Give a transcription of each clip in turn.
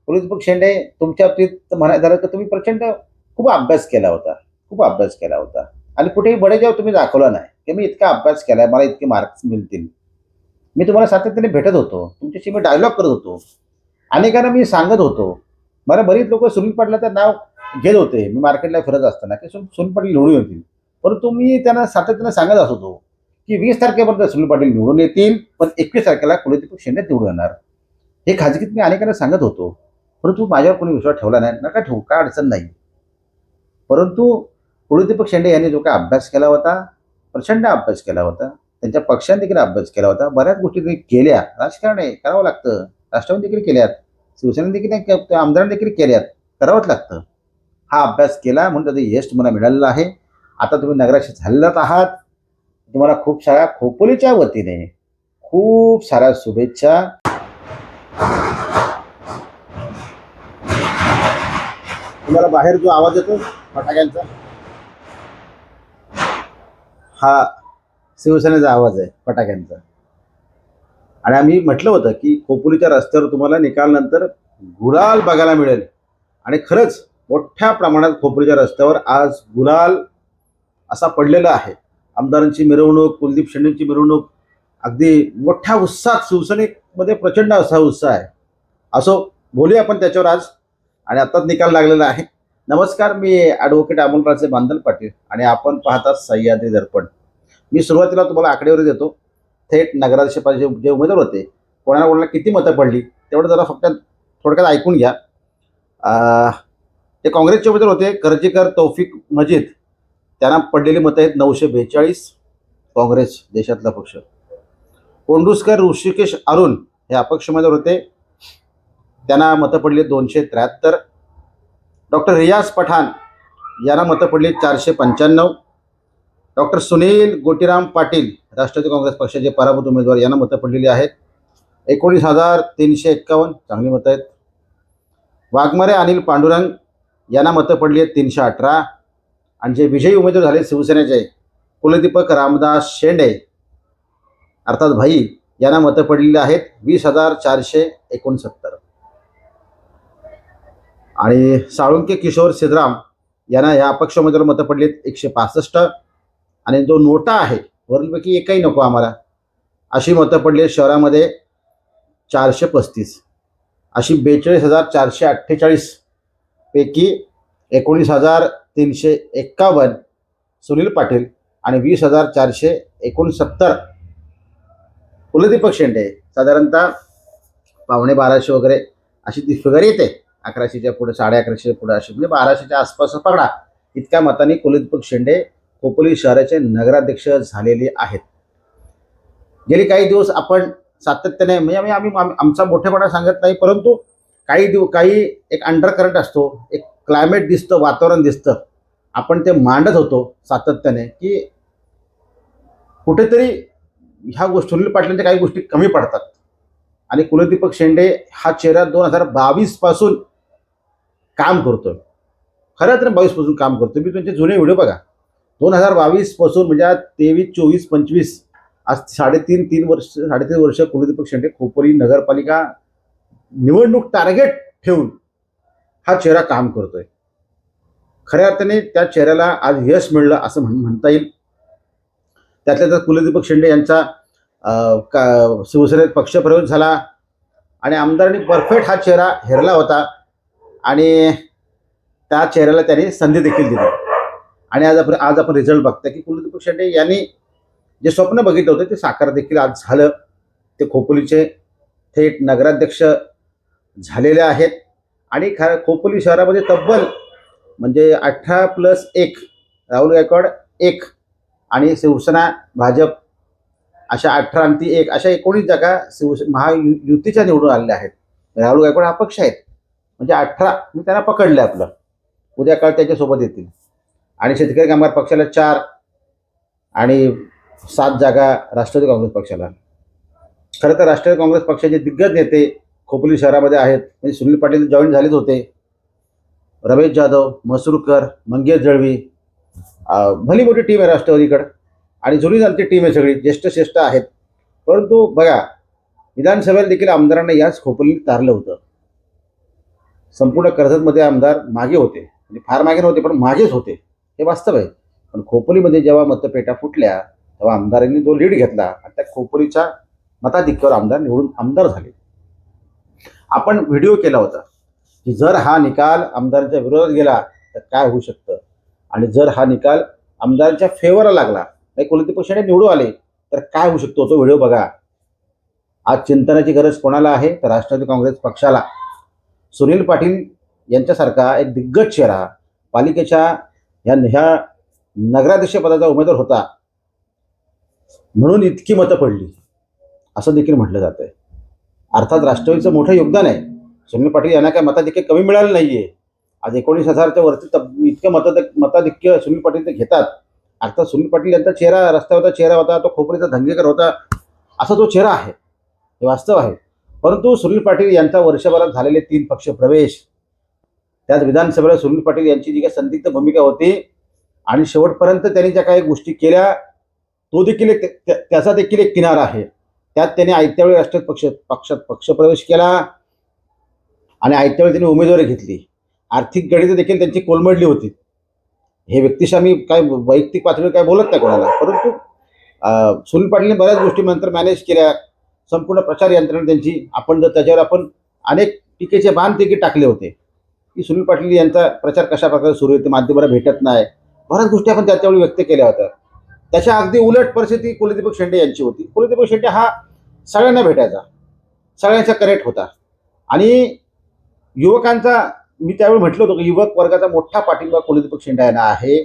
कुलदीपक शेंडे तुमच्या बाबतीत म्हणायचं झालं तर तुम्ही प्रचंड खूप अभ्यास केला होता. खूप अभ्यास केला होता आणि कुठेही बडेजाव तुम्ही दाखवला नाही, की मी इतका अभ्यास केलाय, मला इतके मार्क्स मिळतील. मी तुम्हाला सातत्याने भेटत होतो. तुमच्याशी मी डायलॉग करत होतो. अनेकांना मी सांगत होतो. मला बरीच लोकं सुनील पाटलाचं नाव घेत होते. मी मार्केटला फिरत असताना, की सुनील पाटील निवडून येतील. परंतु मी त्यांना सातत्याने सांगत असत होतो, की 20 तारखेपर्यंत सुनील पाटील निवडून येतील, पण 21 तारखेला कुलदीपक शेंडे निवडून येणार. हे खाजगीत मी अनेकांना सांगत होतो. परंतु माझ्यावर कोणी विश्वास ठेवला नाही. नका ठेवू, काय अडचण नाही. परंतु कुलदीपक शेंडे यांनी जो काही अभ्यास केला होता, प्रचंड अभ्यास केला होता. त्यांच्या पक्षाने देखील अभ्यास केला होता. बऱ्याच गोष्टी त्यांनी केल्या. राजकारण आहे, करावं लागतं. राष्ट्रवादी देखील केल्यात. शिवसेना देखील आमदारांनी देखील केल्यात. करावंच लागतं. हा अभ्यास केला म्हणून त्याचं यश तुम्हाला मिळालेलं आहे. आता तुम्ही नगराध्यक्ष झालेलाच आहात. तुम्हाला खूप साऱ्या खोपोलीच्या वतीने खूप साऱ्या शुभेच्छा. तुम्हाला बाहेर जो आवाज येतो फटाक्यांचा, हा शिवसेनेचा आवाज आहे फटाक्यांचा. आणि आम्ही म्हटलं होतं की खोपोलीच्या रस्त्यावर तुम्हाला निकालानंतर गुलाल बघायला मिळेल. आणि खरंच मोठ्या प्रमाणात खोपोलीच्या रस्त्यावर आज गुलाल असा पडलेला आहे. आमदारांची मिरवणूक, कुलदीप शेंडेंची मिरवणूक, अगदी मोठ्या उत्साहात शिवसेनेमध्ये प्रचंड असा उत्साह आहे. असो, बोलूया आपण त्याच्यावर आज. आणि आताच निकाल लागलेला आहे. नमस्कार, मी ॲडव्होकेट अमोलराजे बांधल पाटील आणि आपण पाहतात सह्याद्री दर्पण. मी सुरुवातीला तुम्हाला आकडेवारी देतो. थेट नगराध्यक्षपदाचे जे उमेदवार होते, कोणाला कोणाला किती मतं पडली तेवढं जरा फक्त थोडक्यात ऐकून घ्या. ते काँग्रेसचे उमेदवार होते कर्जीकर तौफिक मजीद. त्यांना पडलेली मतं आहेत 942. काँग्रेस देशातला पक्ष. कोंडुस्कर ऋषिकेश अरुण हे अपक्ष उमेदवार होते. त्यांना मतं पडली 273. डॉक्टर रियाज पठाण यांना मतं पडली 495. डॉक्टर सुनील गोटीराम पाटील राष्ट्रवादी काँग्रेस पक्षाचे पराभूत उमेदवार यांना मतं पडलेली आहेत 19,351. चांगली मतं आहेत. वाघमारे अनिल पांडुरंग यांना मतं पडली आहेत 318. आणि जे विजयी उमेदवार झाले शिवसेनेचे कुलदीपक रामदास शेंडे अर्थात भाई यांना मतं पडलेली आहेत 20,469. आणि साळुंके किशोर सिद्धराम यांना या अपक्ष उमेदवार मतं पडली आहेत 165. आणि जो नोटा आहे वरूनपैकी एकही नको आम्हाला अशी मतं पडली आहेत शहरामध्ये 435. अशी 42,448 पैकी 19,351 सुनील पाटील आणि 20,469 कुलदीपक शेंडे. साधारणतः 11,200 वगैरे अशी ती फिगर येते. 1100च्या पुढे, 1150च्या पुढे, अशी म्हणजे 1200च्या आसपास पकडा. इतक्या मतांनी कुलदीपक शेंडे खोपोली शहराचे नगराध्यक्ष झालेले आहेत. गेली काही दिवस आपण सातत्याने म्हणजे आम्ही आमचा मोठेपणा सांगत नाही, परंतु काही एक अंडर करंट असतो, एक क्लायमेट दिसतं, वातावरण दिसतं. आपण ते मांडत होतो सातत्याने की कुठेतरी ह्या गोष्टी सुनील पाटलांच्या काही गोष्टी कमी पडतात. आणि कुलदीपक शेंडे हा चेहरा 2022 पासून काम करतोय. खरं तर 22 पासून काम करतोय. मी त्यांचे जुने व्हिडिओ बघा. 2022 पासून म्हणजे 23, 24, 25 आज 3.5 वर्ष कुलदीपक शेंडे खोपोली नगरपालिका निवडणूक टार्गेट ठेवून हा चेहरा काम करतोय. खऱ्या अर्थाने त्या चेहऱ्याला आज यश मिळलं असं म्हणता येईल. त्यातल्या त्यात कुलदीपक शेंडे यांचा शिवसेनेत पक्षप्रवेश झाला आणि आमदारांनी परफेक्ट हा चेहरा हेरला होता आणि त्या चेहऱ्याला त्यांनी संधी देखील दिली. आणि आज आपण रिझल्ट बघतोय की कुलदीपक शेंडे यांनी जे स्वप्न बघितलं होतं ते साकार देखील आज झालं. ते खोपोलीचे थेट नगराध्यक्ष झालेले आहेत. आणि खोपोली शहरामध्ये तब्बल म्हणजे 18+1 राहुल गायकवाड 1 आणि शिवसेना भाजप अशा 18 आणि ती 1 अशा 19 जागा महायुतीच्या निवडून आलेल्या आहेत. राहुल गायकवाड हा पक्ष आहेत म्हणजे 18 मी त्यांना पकडले. आपलं उद्या काळ त्याच्यासोबत येतील. आणि शेतकरी कामगार पक्षाला 4 आणि 7 जागा राष्ट्रवादी काँग्रेस पक्षाला. खरं तर राष्ट्रवादी काँग्रेस पक्षाचे दिग्गज नेते खोपोली शहरामध्ये आहेत. म्हणजे सुनील पाटील जॉईन झालेच होते. रमेश जाधव, मसरूरकर, मंगेश जळवी, भली मोठी टीम आहे राष्ट्रवादीकडे आणि जुनी झालती टीम आहे सगळी, ज्येष्ठ आहेत. परंतु बघा विधानसभेला देखील आमदारांना याच खोपोलीत तारलं होतं. संपूर्ण कर्जतमध्ये आमदार मागे होते, म्हणजे फार मागे नव्हते पण मागेच होते, हे वास्तव आहे. पण खोपोलीमध्ये जेव्हा मतपेट्या फुटल्या तेव्हा आमदारांनी जो लीड घेतला आणि त्या खोपोलीच्या मताधिक्यावर आमदार निवडून आमदार झाले. आपण व्हिडिओ केला होता की जर हा निकाल आमदारांच्या विरोधात गेला तर काय होऊ शकतं, आणि जर हा निकाल आमदारांच्या फेवरला लागला, नाही कुलदीप शेंडे निवडून आले तर काय होऊ शकतो, तो व्हिडिओ बघा. आज चिंतनाची गरज कोणाला आहे तर राष्ट्रवादी काँग्रेस पक्षाला. सुनील पाटील यांच्यासारखा एक दिग्गज चेहरा पालिकेच्या ह्या नगराध्यक्ष पदाचा उमेदवार होता म्हणून इतकी मतं पडली असं देखील म्हटलं जातं आहे. अर्थात राष्ट्रवादीचं मोठं योगदान आहे. सुनील पाटील यांना काय मताधिक्य कमी मिळालं नाहीये. आज 19,000च्या वरती इतकं मताधिक्य सुनील पाटील ते घेतात. अर्थात सुनील पाटील यांचा चेहरा रस्त्यावरचा चेहरा होता, तो खोपोलीचा धंगेकर होता, असा तो चेहरा आहे, हे वास्तव आहे. परंतु सुनील पाटील यांचा वर्षभरात झालेले 3 पक्ष प्रवेश, त्यात विधानसभेला सुनील पाटील यांची जी काही संदिग्ध भूमिका होती आणि शेवटपर्यंत त्यांनी ज्या काही गोष्टी केल्या, तो देखील त्याचा देखील एक किनार आहे. त्यात त्यांनी आयत्यावेळी राष्ट्रवादी पक्षात पक्षप्रवेश केला आणि आयत्यावेळी त्यांनी उमेदवारी घेतली. आर्थिक गणितं देखील त्यांची कोलमडली होती. हे व्यक्तिशः मी काय वैयक्तिक पातळीवर काय बोलत नाही कोणाला, परंतु सुनील पाटीलने बऱ्याच गोष्टी नंतर मॅनेज केल्या. संपूर्ण प्रचार यंत्रणा त्यांची, आपण जर त्याच्यावर आपण अनेक टीकेचे बाण देखील टाकले होते की सुनील पाटील यांचा प्रचार कशा प्रकारे सुरू आहे, ते माध्यमाला भेटत नाही, बऱ्याच गोष्टी आपण त्याच्यावेळी व्यक्त केल्या होत्या. त्याच्या अगदी उलट परिस्थिती कुलदीप शेंडे यांची होती. कुलदीप शेंडे हा सगळ्यांना भेटायचा, सगळ्यांचा कनेक्ट होता आणि युवकांचा, मी त्यावेळी म्हटलं होतं की युवक वर्गाचा मोठा पाठिंबा कुलदीप शेंडे यांना आहे.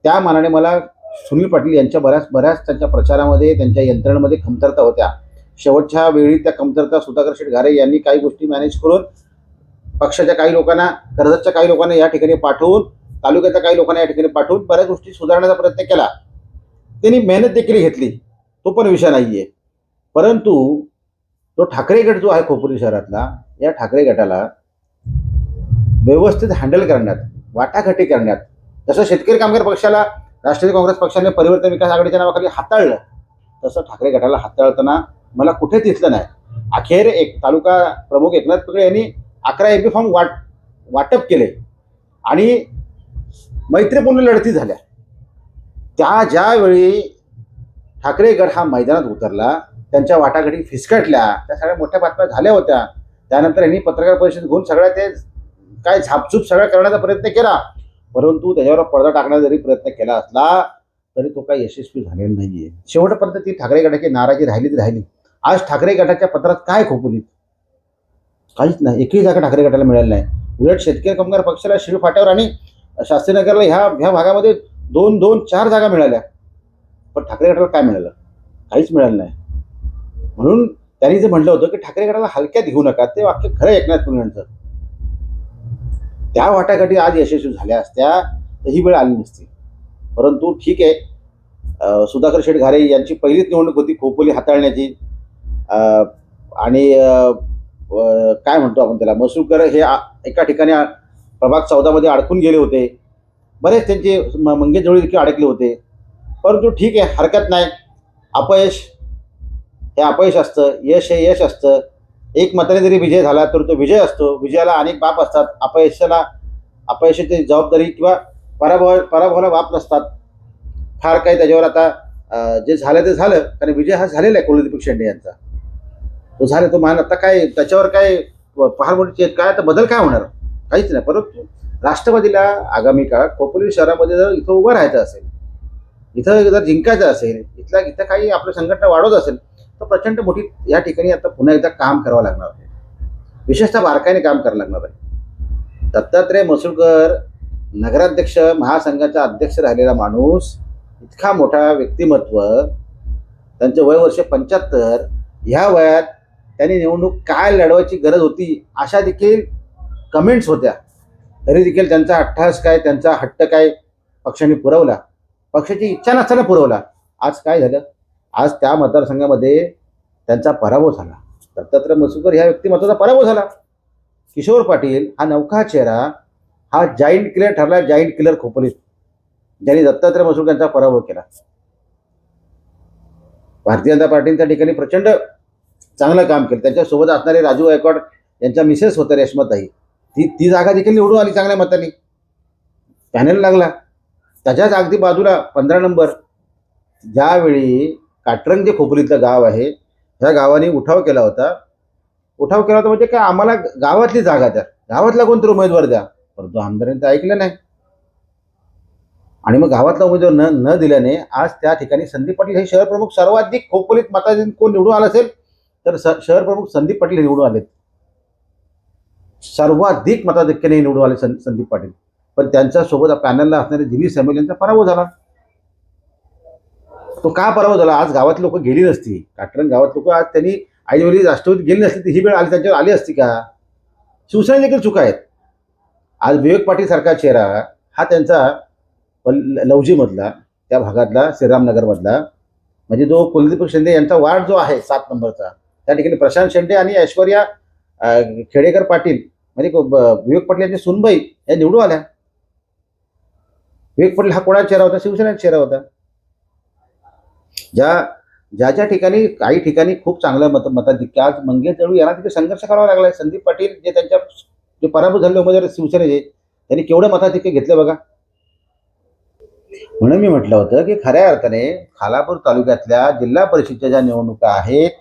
त्या मानाने मला सुनील पाटील यांच्या बऱ्याच त्यांच्या प्रचारामध्ये, त्यांच्या यंत्रणेमध्ये कमतरता होत्या. शेवटच्या वेळी त्या कमतरता सुधाकर शेठ घारे यांनी काही गोष्टी मॅनेज करून पक्षाच्या काही लोकांना, कर्जतच्या काही लोकांना या ठिकाणी पाठवून, तालुक्याच्या काही लोकांना या ठिकाणी पाठवून बऱ्याच गोष्टी सुधारण्याचा प्रयत्न केला. त्यांनी मेहनत देखील घेतली, तो पण विषय नाहीये. परंतु तो ठाकरे गट जो आहे खोपोली शहरातला, या ठाकरे गटाला व्यवस्थित हँडल करण्यात, वाटाघाटी करण्यात, जसं शेतकरी कामगार पक्षाला राष्ट्रवादी काँग्रेस पक्षाने परिवर्तन विकास आघाडीच्या नावाखाली हाताळलं, तसं ठाकरे गटाला हाताळताना मला कुठे दिसलं नाही. अखेर एक तालुका प्रमुख एकनाथ पिकळे यांनी 11 MP फॉर्म वाटप केले आणि मैत्रीपूर्ण लढती झाल्या. ज्यावेळी ठाकरे गट हा मैदानात उतरला, त्यांच्या वाटाघाटी फिसकटल्या, त्या सगळ्या मोठ्या बातम्या झाल्या होत्या. त्यानंतर यांनी पत्रकार परिषद घेऊन सगळ्या ते काय झापझूप सगळ्या करण्याचा प्रयत्न केला, परंतु त्याच्यावर पडदा टाकण्याचा जरी प्रयत्न केला असला तरी तो काही यशस्वी झालेला नाहीये. शेवटपर्यंत ती ठाकरे गटाची नाराजी राहिली. आज ठाकरे गटाच्या पत्रात काय खोपोलीत काहीच नाही, एकही जागा ठाकरे गटाला मिळाली नाही. उलट शेतकरी कामगार पक्षाला शिळफाट्यावर आणि शास्त्रीनगरला ह्या भागामध्ये 2-4 जागा मिळाल्या, पण ठाकरे गटाला काय मिळालं? काहीच मिळालं नाही. म्हणून त्यांनी जे म्हटलं होतं की ठाकरे गटाला हलक्यात घेऊ नका, ते वाक्य खरं एकनाथ पिकळे यांचं. त्या वाटाघाटी आज यशस्वी झाल्या असत्या तर ही वेळ आली नसती. परंतु ठीक आहे, सुधाकर शेठ घारे यांची पहिलीच निवडणूक होती खोपोली हाताळण्याची, आणि काय म्हणतो आपण त्याला, मसूरकर हे एका ठिकाणी प्रभाग 14 मध्ये अडकून गेले होते. बरेच त्यांचे मंगेशजवळ देखील अडकले होते. परंतु ठीक आहे, हरकत नाही. अपयश हे अपयश असतं, यश हे यश असतं. एक मताने जरी विजय झाला तर तो विजय असतो. विजयाला अनेक बाप असतात, अपयशाची जबाबदारी किंवा पराभवाला बाप नसतात. फार काही त्याच्यावर आता जे झालं ते झालं, कारण विजय हा झालेला आहे कुलदीप शेंडे यांचा, तो झाला, तो मान. आता काय त्याच्यावर काय फार मोठी काय आता बदल काय होणार, काहीच नाही. परंतु राष्ट्रवादीला आगामी काळात खोपोली शहरामध्ये जर इथं उभं राहायचं असेल, इथं जर जिंकायचं असेल, इथं काही आपलं संघटना वाढवत असेल तर प्रचंड मोठी या ठिकाणी आता पुन्हा एकदा काम करावं लागणार आहे. विशेषतः बारकाईने काम करावं लागणार आहे. दत्तात्रय मसुळकर नगराध्यक्ष, महासंघाचा अध्यक्ष राहिलेला माणूस, इतका मोठा व्यक्तिमत्व, त्यांचे वय वर्ष 75, ह्या वयात त्यांनी निवडणूक काय लढवायची गरज होती अशा देखील कमेंट्स होत्या. तरी देखील त्यांचा अट्टहास काय, त्यांचा हट्ट काय पक्षाने पुरवला, पक्षाची इच्छा नसताना पुरवला. आज काय झालं, आज त्या मतदारसंघामध्ये त्यांचा पराभव झाला. दत्तात्रय मसुळकर ह्या व्यक्तिमत्वाचा पराभव झाला. किशोर पाटील हा नवखा चेहरा, हा जाईंट किलर ठरला, जाईंट किलर खोपोलीत, ज्यांनी दत्तात्रय मसुळकर यांचा पराभव केला. भारतीय जनता पार्टीच्या ठिकाणी प्रचंड चांगलं काम केलं. त्यांच्यासोबत असणारे राजू गायकवाड यांच्या मिसेस होत्या रेश्माताई, ती जागा देखील निवडून आली चांगल्या मताने, पॅनल लागला. त्याच्याच अगदी बाजूला 15 नंबर, ज्यावेळी काटरंग जे खोपोलीतलं गाव आहे, ह्या गावाने उठाव केला होता. म्हणजे काय, आम्हाला गावातली जागा द्या, गावातला कोणतरी उमेदवार द्या. परंतु आमदारांनी तर ऐकलं नाही. आणि मग गावातला उमेदवार न दिल्याने आज त्या ठिकाणी संदीप पाटील हे शहर प्रमुख, सर्वाधिक खोपोलीत मताधिक्याने कोण निवडून आलं असेल तर शहर प्रमुख संदीप पाटील हे निवडून आले. सर्वाधिक मताधिक्याने निवडून आले संदीप पाटील. पण त्यांच्यासोबत पॅनलला असणारे जिनी सॅम्युअल यांचा पराभव झाला. तो का पराभव झाला? आज गावात लोक गेली नसती, काटरंग गावात लोक आज त्यांनी आईवडील राष्ट्रवादीत गेली नसती तर ही वेळ आली त्यांच्यावर आली असती का? शिवसेना देखील चुका आहेत. आज विवेक पाटील सारखा चेहरा हा त्यांचा लवजीमधला, त्या भागातला, श्रीरामनगरमधला, म्हणजे जो कुलदीप शिंदे यांचा वार्ड जो आहे 7 नंबरचा, त्या ठिकाणी प्रशांत शेंडे आणि ऐश्वर्या खेडेकर पाटील म्हणजे विवेक पाटील यांची सुनबाई या निवडून आल्या. विवेक पाटील हा कोणाचा चेहरा होता? शिवसेनेचा चेहरा होता. ज्या ठिकाणी काही ठिकाणी खूप चांगल्या मताधिक्य, आज मंगेश जळू यांना तिथे संघर्ष करावा लागलाय. संदीप पाटील जे त्यांच्या जे पराभूत झाले उमेदवार शिवसेनेचे, त्यांनी केवढं मताधिक्य घेतलं बघा. म्हणून मी म्हटलं होतं की खऱ्या अर्थाने खालापूर तालुक्यातल्या जिल्हा परिषदेच्या ज्या निवडणुका आहेत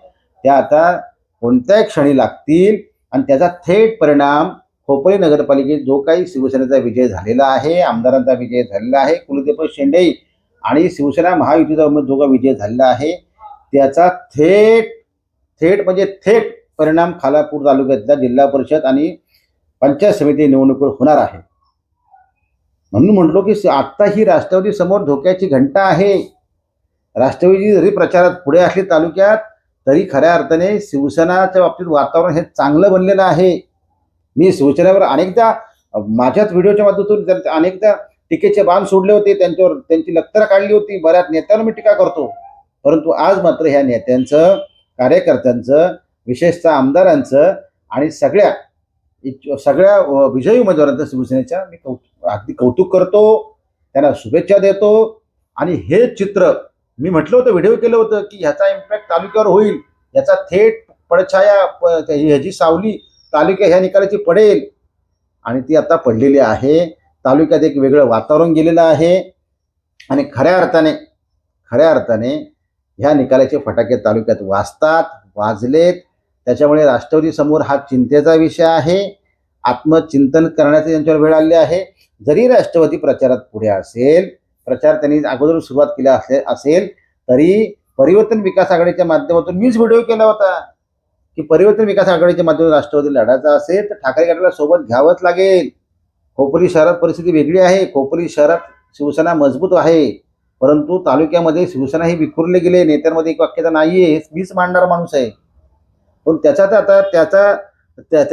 त्या आता कोणत्याही क्षणी लागतील आणि त्याचा थेट परिणाम खोपोली नगरपालिकेत जो काही शिवसेनेचा विजय झालेला आहे, आमदारांचा विजय झालेला आहे, कुलदीप शिंदे आणि शिवसेना महायुतीचा जो काही विजय झालेला आहे त्याचा थेट परिणाम खालापूर तालुक्यातल्या जिल्हा परिषद आणि पंचायत समिती निवडणुकीवर होणार आहे. म्हणून म्हटलो की आता ही राष्ट्रवादी समोर धोक्याची घंटा आहे. राष्ट्रवादी जरी प्रचारात पुढे असली तालुक्यात तरी खऱ्या अर्थाने शिवसेनाच्या बाबतीत वातावरण हे चांगलं बनलेलं आहे. मी शिवसेनेवर अनेकदा माझ्याच व्हिडिओच्या माध्यमातून अनेकदा टीकेचे बाण सोडले होते, त्यांच्यावर त्यांची लक्तरा काढली होती, बऱ्याच नेत्यांवर मी टीका करतो. परंतु आज मात्र ह्या नेत्यांचं, कार्यकर्त्यांचं, विशेषतः आमदारांचं आणि सगळ्या विजयी उमेदवारांचं शिवसेनेच्या मी अगदी कौतुक करतो, त्यांना शुभेच्छा देतो. आणि हे चित्र मी म्हटलं होतं, व्हिडिओ केलं होतं की ह्याचा इम्पॅक्ट तालुक्यावर होईल, याचा थेट पडछाया, ह्याची सावली तालुक्या ह्या निकालाची पडेल आणि ती आता पडलेली आहे. तालुक्यात एक वेगळं वातावरण गेलेलं आहे आणि खऱ्या अर्थाने ह्या निकालाचे फटाके तालुक्यात वाजलेत. त्याच्यामुळे राष्ट्रवादी समोर हा चिंतेचा विषय आहे. आत्मचिंतन करण्याची त्यांच्यावर वेळ आलेली आहे. जरी राष्ट्रवादी प्रचारात पुढे असेल, प्रचार त्यांनी अगोदर सुरुवात केला असेल तरी परिवर्तन विकास आघाडीच्या माध्यमातून मीच व्हिडिओ केला होता की परिवर्तन विकास आघाडीच्या माध्यमातून राष्ट्रवादी लढायचा असेल तर ठाकरे गटाला सोबत घ्यावंच लागेल. खोपोली शहरात परिस्थिती वेगळी आहे. खोपोली शहरात शिवसेना मजबूत आहे, परंतु तालुक्यामध्ये शिवसेना ही विखुरले गेले. नेत्यांमध्ये एक वाक्यता नाहीये, हे मीच मांडणारा माणूस आहे. पण त्या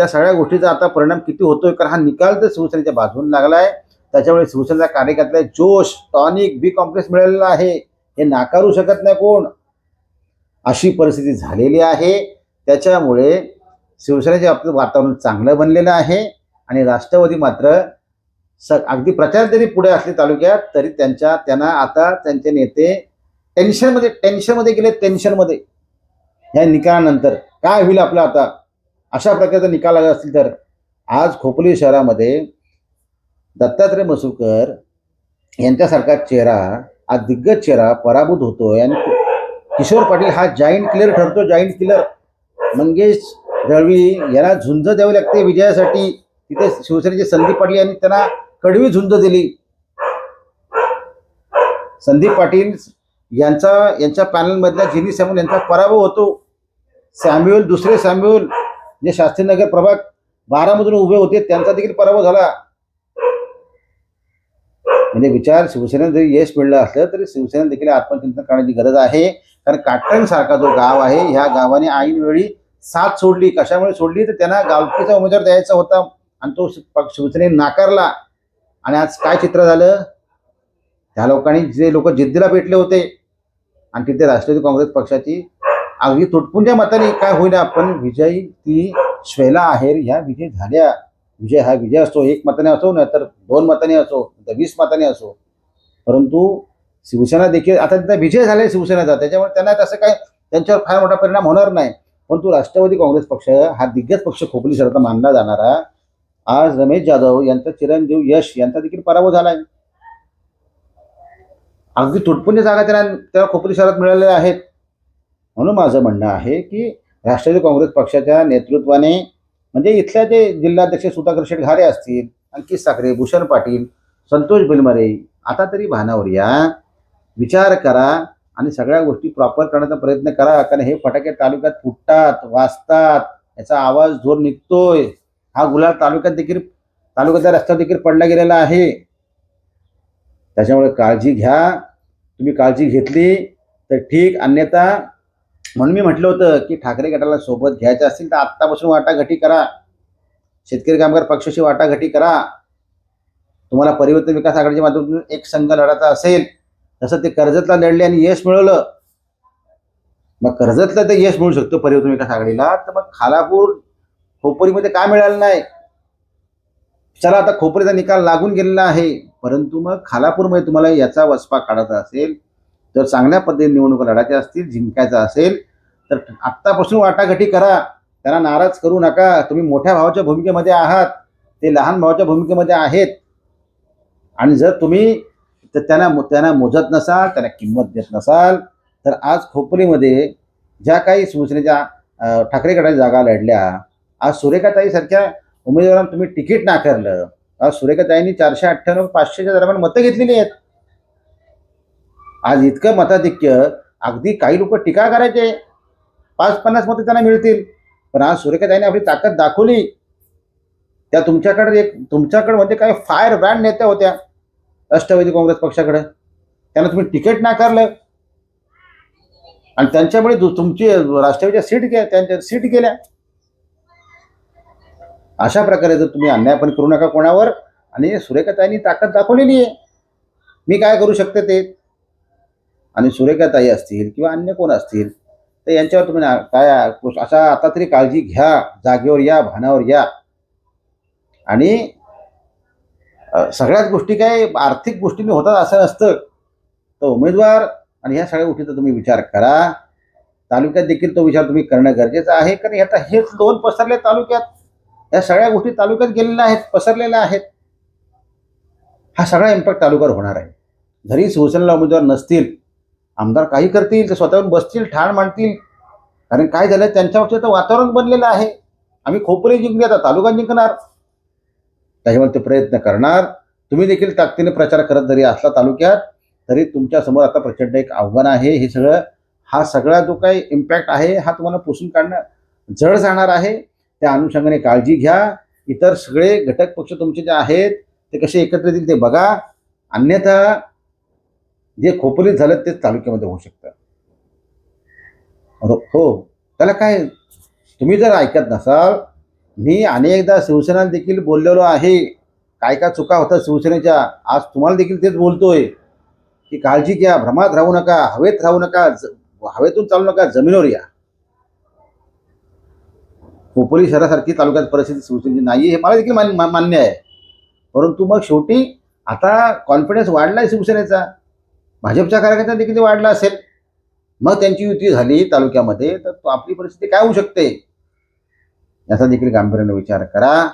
सगळ्या गोष्टीचा आता परिणाम किती होतोय, कारण हा निकाल तर शिवसेनेच्या बाजून लागलाय. त्याच्यामुळे शिवसेनेच्या कार्यकर्त्याला जोश, टॉनिक, बी कॉम्प्लेक्स मिळालेला आहे, हे नाकारू शकत नाही कोण. अशी परिस्थिती झालेली आहे. त्याच्यामुळे शिवसेनेच्या बाबतीत वातावरण चांगलं बनलेलं आहे आणि राष्ट्रवादी मात्र अगदी प्रचार जरी पुढे असले तालुक्यात तरी त्यांना आता त्यांचे नेते टेन्शनमध्ये गेले. टेन्शनमध्ये या निकालानंतर काय होईल आपलं आता, अशा प्रकारचा निकाल आला असतील तर. आज खोपोली शहरामध्ये दत्तात्रय मसुरकर यांच्यासारखा चेहरा, आज दिग्गज चेहरा पराभूत होतोय आणि किशोर पाटील हा जाईंट किलर ठरतो. जाईंट किलर मंगेश दळवी यांना झुंज द्यावी लागते विजयासाठी. तिथे शिवसेनेचे संदीप पाटील यांनी त्यांना कडवी झुंज दिली. संदीप पाटील यांच्या पॅनलमधल्या जिनी सॅम्युअल यांचा पराभव होतो. दुसरे सॅम्युअल जे शास्त्रीनगर प्रभाग 12 मधून उभे होते त्यांचा देखील पराभव झाला. म्हणजे विचार, शिवसेनेला जरी यश मिळलं असलं तरी शिवसेना देखील आत्मचिंतन करण्याची गरज आहे. कारण काटरंग सारखा जो गाव आहे, ह्या गावाने ऐनवेळी साथ सोडली. कशामुळे सोडली तर त्यांना गावकीचा उमेदवार द्यायचा होता आणि तो शिवसेनेने नाकारला. आणि आज काय चित्र झालं, त्या लोकांनी जे लोक जिद्दीला भेटले होते आणि तिथे राष्ट्रवादी काँग्रेस पक्षाची अगदी तुटपुंज्या मताने काय होईना पण विजयी ती श्वेला आहेर ह्या विजय झाल्या. विजय हा विजय असतो, 1 मताने असो ना तर 2 मताने असो, 20 मताने असो. परंतु शिवसेना देखील आता त्यांचा विजय झाला शिवसेनेचा, त्याच्यामुळे त्यांना तसं काय त्यांच्यावर फार मोठा परिणाम होणार नाही. परंतु राष्ट्रवादी काँग्रेस पक्ष हा दिग्गज पक्ष खोपोली शहरात मानला जाणारा आज रमेश जाधव यांचा चिरंजीव यश यांचा देखील पराभव झालाय. अगदी तुटपुंजी जागा त्या खोपोली शहरात मिळालेल्या आहेत. म्हणून माझं म्हणणं आहे की राष्ट्रवादी काँग्रेस पक्षाच्या नेतृत्वाने म्हणजे इथल्या जे जिल्हाध्यक्ष सुधाकर शेठ घारे असतील, अंकित साखरे, भूषण पाटील, संतोष बिलमरे, आता तरी भानावर या, विचार करा आणि सगळ्या गोष्टी प्रॉपर करण्याचा प्रयत्न करा. कारण हे फटाके तालुक्यात फुटतात, वाजतात, याचा आवाज जोर निघतोय. हा गुलाल तालुक्याच्या रस्त्यावर देखील पडला गेलेला आहे. त्याच्यामुळे काळजी घ्या. तुम्ही काळजी घेतली तर ठीक, अन्यथा म्हणून मी म्हटलं होतं की ठाकरे गटाला सोबत घ्यायचं असतील तर आत्तापासून वाटाघाटी करा. शेतकरी कामगार पक्षाशी वाटाघाटी करा. तुम्हाला परिवर्तन विकास आघाडीच्या माध्यमातून एक संघ लढायचा असेल, तसं ते कर्जतला लढले आणि यश मिळवलं, मग कर्जतला ते यश मिळू शकतो परिवर्तन विकास आघाडीला, तर मग खालापूर खोपोलीमध्ये काय मिळालं नाही. चला आता खोपोलीचा निकाल लागून गेलेला आहे, परंतु मग खालापूरमध्ये तुम्हाला याचा वचपा काढायचा असेल, जर चांगल्या पद्धतीने निवडणुका लढायच्या असतील, जिंकायचं असेल तर आत्तापासून वाटाघाटी करा. त्यांना नाराज करू नका. तुम्ही मोठ्या भावाच्या भूमिकेमध्ये आहात, ते लहान भावाच्या भूमिकेमध्ये आहेत. आणि जर तुम्ही त्यांना मोजत नसाल, त्यांना किंमत देत नसाल, तर आज खोपोलीमध्ये ज्या काही शिवसेनेच्या ठाकरे गटाच्या जागा लढल्या, आज सुरेखाताई सारख्या उमेदवारांना तुम्ही तिकीट नाकारलं. आज सुरेखाताईंनी 498-500च्या दरम्यान मतं घेतलेली आहेत. आज इतकं मताधिक्य, अगदी काही लोक टीका करायचे 5-50 मतं त्यांना मिळतील, पण आज सुरेखाताईंनी आपली ताकद दाखवली. त्या तुमच्याकडे म्हणजे काय फायर ब्रँड नेत्या होत्या राष्ट्रवादी काँग्रेस पक्षाकडे, त्यांना तुम्ही तिकीट नाकारलं आणि त्यांच्यामुळे तुमची राष्ट्रवादीच्या त्यांच्या सीट गेल्या. अशा प्रकारे जर तुम्ही अन्याय पण करू नका कोणावर. आणि सुरेखाताईंनी ताकद दाखवलेली आहे, मी काय करू शकते ते. आणि सुरेखाताई असतील किंवा अन्य कोण असतील तर यांच्यावर तुम्ही काय अशा आता तरी काळजी घ्या, जागेवर या, भानावर या. आणि सगळ्याच गोष्टी काय आर्थिक गोष्टींनी होतात असं नसतं. तर उमेदवार आणि ह्या सगळ्या गोष्टीचा तुम्ही विचार करा. तालुक्यात देखील तो विचार तुम्ही करणं गरजेचं आहे, कारण आता हेच दोन पसरले तालुक्यात, या सगळ्या गोष्टी तालुक्यात गेलेल्या आहेत, पसरलेल्या आहेत. हा सगळा इम्पॅक्ट तालुक्यावर होणार आहे. जरी शिवसेनेला उमेदवार नसतील, आमदार काही करतील, ते स्वतःहून बसतील, ठाण मांडतील. कारण काय झालं, त्यांच्या बाबतीत वातावरण बनलेलं आहे. आम्ही खोपोली जिंकली, आता तालुका जिंकणार. त्याच्यामुळे ते प्रयत्न करणार. तुम्ही देखील ताकदीने प्रचार करत जरी असला तालुक्यात, तरी तुमच्यासमोर आता प्रचंड एक आव्हान आहे. हा सगळा जो काही इम्पॅक्ट आहे, हा तुम्हाला पुसून काढणं जड जाणार आहे. त्या अनुषंगाने काळजी घ्या. इतर सगळे घटक पक्ष तुमचे जे आहेत ते कसे एकत्र येतील ते बघा. अन्यथा जे खोपोलीत झालं तेच तालुक्यामध्ये होऊ शकतं. हो, त्याला काय, तुम्ही जर ऐकत नसाल, मी अनेकदा शिवसेना देखील बोललेलो आहे. काय काय चुका होतात शिवसेनेच्या, आज तुम्हाला देखील तेच बोलतोय की काळजी घ्या, भ्रमात राहू नका, हवेत राहू नका, हवेतून चालू नका, जमिनीवर या. खोपोली शहरासारखी तालुक्यात परिस्थिती शिवसेनेची नाही, हे मला देखील मान्य आहे. परंतु मग शेवटी आता कॉन्फिडन्स वाढलाय शिवसेनेचा, भाजपच्या कार्यकर्त्यांना देखील वाढला असेल. मग त्यांची युती झाली तालुक्यामध्ये, तर आपली परिस्थिती काय होऊ शकते याचा देखील गांभीर्याने विचार करा.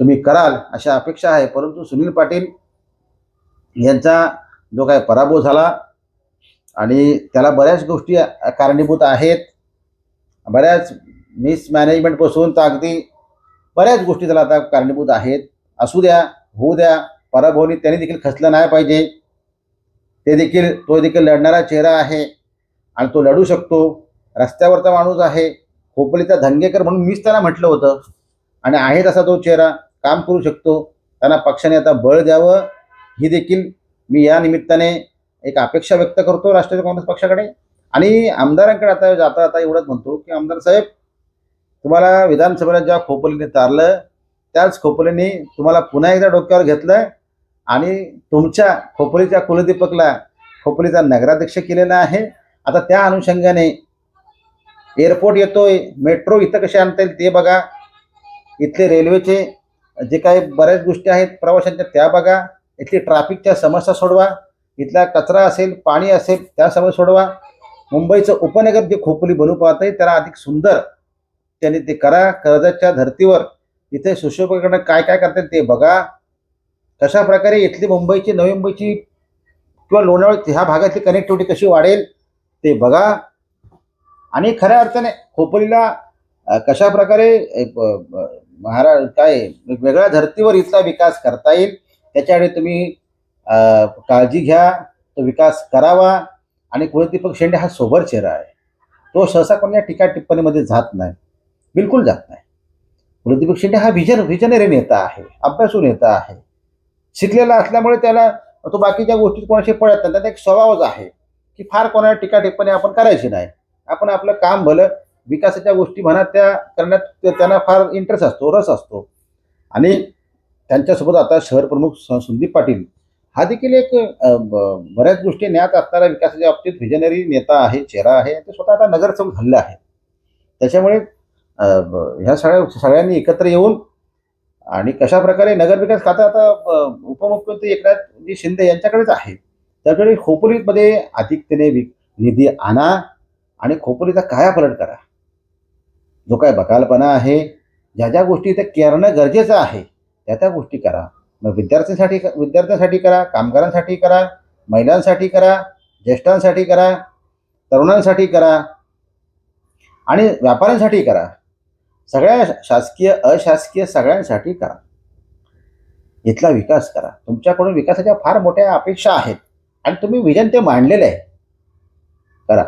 तुम्ही कराल अशा अपेक्षा आहे. परंतु सुनील पाटील यांचा जो काय पराभव झाला आणि त्याला बऱ्याच गोष्टी कारणीभूत आहेत, बऱ्याच मिसमॅनेजमेंटपासून तर अगदी बऱ्याच गोष्टी त्याला आता कारणीभूत आहेत. असू द्या, होऊ द्या. पराभवनी त्यांनी देखील खचलं नाही पाहिजे. तो देखील लढणारा चेहरा आहे आणि तो लढू शकतो. रस्त्यावरचा माणूस आहे, खोपोलीचा धंगेकर म्हणून मीच त्याला म्हटलं होतं. आणि आहे तसा तो चेहरा, काम करू शकतो. त्यांना पक्षाने आता बळ द्यावं, ही देखील मी या निमित्ताने एक अपेक्षा व्यक्त करतो राष्ट्रवादी काँग्रेस पक्षाकडे. आणि आमदारांकडे आता जाता एवढंच म्हणतो की आमदार साहेब, तुम्हाला विधानसभेला ज्या खोपोलीने तारलं, त्याच खोपोलीने तुम्हाला पुन्हा एकदा डोक्यावर घेतलं आणि तुमच्या खोपोलीच्या कुलदीपकला खोपोलीचा नगराध्यक्ष केलेला आहे. आता त्या अनुषंगाने एअरपोर्ट येतोय, मेट्रो इथं कसे आणता येईल ते बघा. इथले रेल्वेचे जे काही बऱ्याच गोष्टी आहेत प्रवाशांच्या त्या बघा. इथली ट्रॅफिकच्या समस्या सोडवा. इथला कचरा असेल, पाणी असेल, त्या समस्या सोडवा. मुंबईचं उपनगर जे खोपोली बनवू पाहत आहे त्याला अधिक सुंदर त्यांनी ते करा. कर्जतच्या धर्तीवर इथे सुशोभीकरण काय काय करतात ते बघा. कशा प्रकारे इथली मुंबईची, नवी मुंबईची किंवा लोणावळा ह्या भागातली कनेक्टिव्हिटी कशी वाढेल ते बघा. आणि खऱ्या अर्थाने खोपोलीला कशा प्रकारे महाराज काय वेगळ्या धर्तीवर इथला विकास करता येईल त्याच्याकडे तुम्ही काळजी घ्या, तो विकास करावा. आणि कुलदीपक शेंडे हा सोबर चेहरा आहे. तो सहसा कोणत्या टीका टिप्पणीमध्ये जात नाही, बिलकुल जात नाही. कुलदीपक शेंडे हा विजनरी नेता आहे, अभ्यासू नेता आहे, शिकलेला असल्यामुळे त्याला तो बाकीच्या गोष्टी कोणाशी पळत नाही. त्याचा एक स्वभावच आहे की फार कोणाला टीका टिप्पणी आपण करायची नाही. आपण आपलं काम भलं, विकासाच्या गोष्टी म्हणा त्या करण्यात त्यांना फार इंटरेस्ट असतो, रस असतो. आणि त्यांच्यासोबत आता शहर प्रमुख संदीप पाटील हा देखील एक बऱ्याच गोष्टी ज्ञात असणारा विकासाच्या बाबतीत व्हिजनरी नेता आहे, चेहरा आहे. ते स्वतः आता नगरसेवक झाले आहे. त्याच्यामुळे ह्या सगळ्यांनी एकत्र येऊन आणि कशा प्रकारे नगरविकास खातं आता उपमुख्यमंत्री एकनाथजी शिंदे यांच्याकडेच आहे. त्याकडे खोपोलीमध्ये अधिकतेने निधी आणा आणि खोपोलीचा कायापालट करा. जो काय बकालपणा आहे, ज्या ज्या गोष्टी इथे करणं गरजेचं आहे त्या गोष्टी करा. मग विद्यार्थ्यांसाठी करा, कामगारांसाठी करा, महिलांसाठी करा, ज्येष्ठांसाठी करा, तरुणांसाठी करा आणि व्यापाऱ्यांसाठी करा. सगळ्या शासकीय अशासकीय सगळ्यांसाठी करा. इथला विकास करा. तुमच्याकडून विकासाच्या फार मोठ्या अपेक्षा आहेत आणि तुम्ही विजन ते मांडलेलं आहे. करा.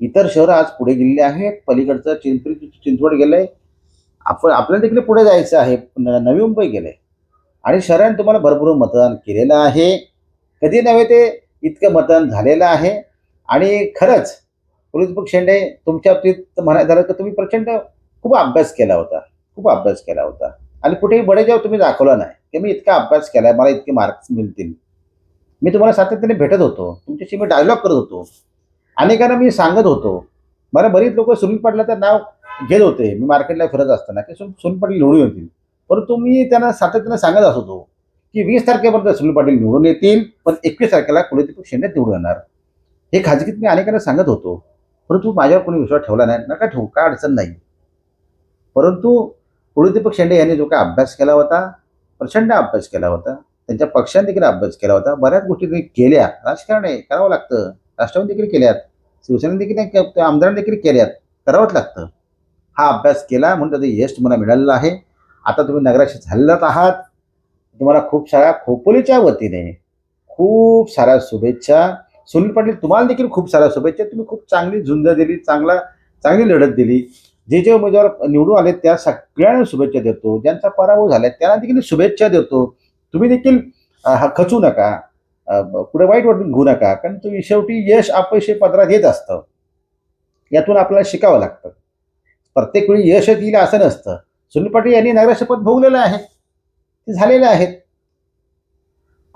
इतर शहरं आज पुढे गेलेली आहेत. पलीकडचं चिंचवड गेलंय. आपल्याला देखील पुढे जायचं आहे. नवी मुंबई गेलंय आणि शहराने तुम्हाला भरपूर मतदान केलेलं आहे. कधी नव्हे ते इतकं मतदान झालेलं आहे. आणि खरंच कुलदीपक शेंडे तुमच्या बाबतीत म्हणायचं झालं तर तुम्ही प्रचंड खूप अभ्यास केला होता, खूप अभ्यास केला होता आणि कुठेही बडेजाव तुम्ही दाखवला नाही की मी इतका अभ्यास केलाय, मला इतके मार्क्स मिळतील. मी तुम्हाला सातत्याने भेटत होतो, तुमच्याशी मी डायलॉग करत होतो, अनेकांना मी सांगत होतो. मला बरीच लोक सुनील पाटलाचं नाव घेत होते मी मार्केटला फिरत असताना की सुनील पाटील निवडून येतील. परंतु मी त्यांना सातत्याने सांगत असत होतो की 20 तारखेपर्यंत सुनील पाटील निवडून येतील, पण 21 तारखेला कुलदीपक शेंडे निवडून येणार. हे खाजगीत मी अनेकांना सांगत होतो, परंतु माझ्यावर कोणी विश्वास ठेवला नाही. नका ठेवू, काय अडचण नाही. परंतु कुलदीपक शेंडे यांनी जो काय अभ्यास केला होता, प्रचंड अभ्यास केला होता, त्यांच्या पक्षाने देखील अभ्यास केला होता, बऱ्याच गोष्टी त्यांनी केल्या. राजकारण आहे, करावं लागतं. राष्ट्रवादी देखील केल्यात, शिवसेना देखील, आमदारांनी देखील केल्यात, करावंच लागतं. हा अभ्यास केला म्हणून त्याचं यश तुम्हाला मिळालेलं आहे. आता तुम्ही नगराध्यक्ष झालेलाच आहात. तुम्हाला खूप साऱ्या खोपोलीच्या वतीने खूप साऱ्या शुभेच्छा. सुनील पाटील तुम्हाला देखील खूप साऱ्या शुभेच्छा. तुम्ही खूप चांगली झुंज दिली, चांगली लढत दिली. जे उमेदवार निवडून आले त्या सगळ्यांना शुभेच्छा देतो. ज्यांचा पराभव झाला त्यांना देखील शुभेच्छा देतो. तुम्ही देखील खचू नका, पुढे वाईट वाटून घेऊ नका, कारण तुम्ही शेवटी यश अपयश पदरात येत असतं. यातून आपल्याला शिकावं लागतं. प्रत्येक वेळी यश येईल असं नसतं. सुनील पाटील यांनी नगराध्यक्षपद भोगलेलं आहे, ते झालेले आहेत.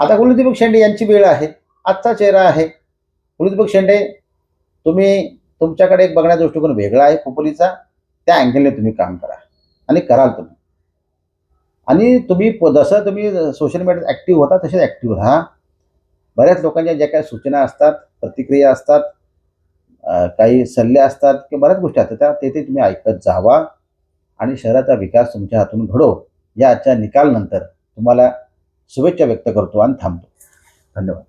आता कुलदीपक शेंडे यांची वेळ आहे, आजचा चेहरा आहे. कुलदीपक शेंडे तुम्ही तुमच्याकडे एक बघण्याचा दृष्टिकोन वेगळा आहे खोपोलीचा, त्या अँगलने तुम्ही काम करा आणि कराल तुम्ही. आणि तुम्ही जसं तुम्ही सोशल मीडियात ॲक्टिव्ह होता तसेच ॲक्टिव्ह राहा. बऱ्याच लोकांच्या ज्या काही सूचना असतात, प्रतिक्रिया असतात, काही सल्ले असतात किंवा बऱ्याच गोष्टी असतात ते तुम्ही ऐकत जावा आणि शहराचा विकास तुमच्या हातून घडो. या आजच्या निकाल नंतर तुम्हाला शुभेच्छा व्यक्त करतो आणि थांबतो. धन्यवाद.